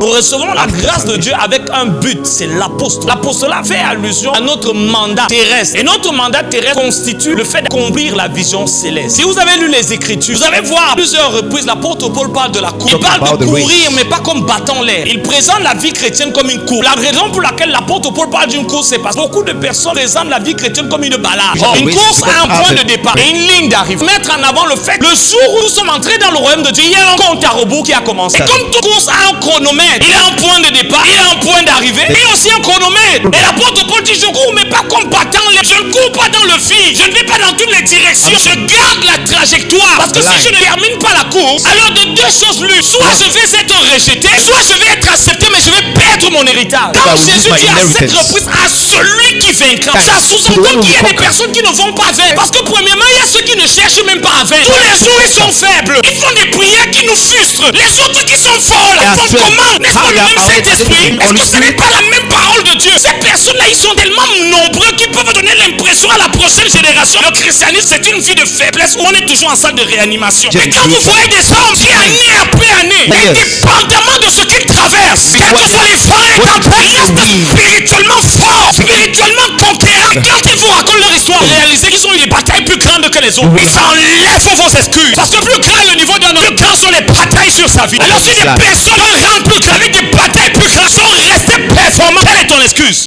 Nous recevons la grâce de Dieu avec un but, c'est l'apostolat. L'apostolat fait allusion à notre mandat terrestre. Et notre mandat terrestre constitue le fait d'accomplir la vision céleste. Si vous avez lu les Écritures, vous allez voir à plusieurs reprises, l'apôtre Paul parle de la course. Il parle de courir, mais pas comme battant l'air. Il présente la vie chrétienne comme une course. La raison pour laquelle l'apôtre Paul parle d'une course, c'est parce que beaucoup de personnes présentent la vie chrétienne comme une balade. Une course a un point de départ et une ligne d'arrivée. Mettre en avant le fait que le jour où nous sommes entrés dans le royaume de Dieu, il y a un compte à rebours qui a commencé. Et comme toute course a un chronomètre, il a un point de départ, il a un point d'arrivée, mais aussi un chronomètre. Et l'apôtre Paul dit, je cours, mais pas comme battant l'air. Je ne cours pas dans le fil. Je ne vais pas dans toutes les directions. Je garde la trajectoire. Parce que si je ne termine pas la course, alors de deux choses l'une. Soit je vais être rejeté, soit je vais être accepté, mais je vais perdre mon héritage. Quand Jésus dit à cette reprise, à celui qui vaincra, ça sous-entend qu'il y a des personnes qui ne vont pas vaincre. Parce que premièrement, il y a ceux qui ne cherchent même pas à vaincre. Tous les jours, ils sont faibles. Ils font des prières qui nous frustrent. Les autres qui sont folles, ils font comment? N'est-ce pas le même Saint-Esprit? Est-ce que ce n'est pas la même parole de Dieu? Ces personnes-là, ils sont tellement nombreux qu'ils peuvent donner l'impression à la prochaine génération. Le christianisme, c'est une vie de faiblesse où on est toujours en salle de réanimation. Et quand vous voyez des hommes qui, année après année, indépendamment de ce qu'ils traversent, quels que soient les freins et restent spirituellement forts, spirituellement conquérants. Et quand ils vous racontent leur histoire, réalisez qu'ils ont eu des batailles plus grandes que les autres. Ils enlèvent vos excuses. Parce que plus grand le niveau d'un homme, plus grand sont les batailles sur sa vie. Alors si des personnes rendent plus grand avec des batailles plus grandes sont restées performantes, quelle est ton excuse?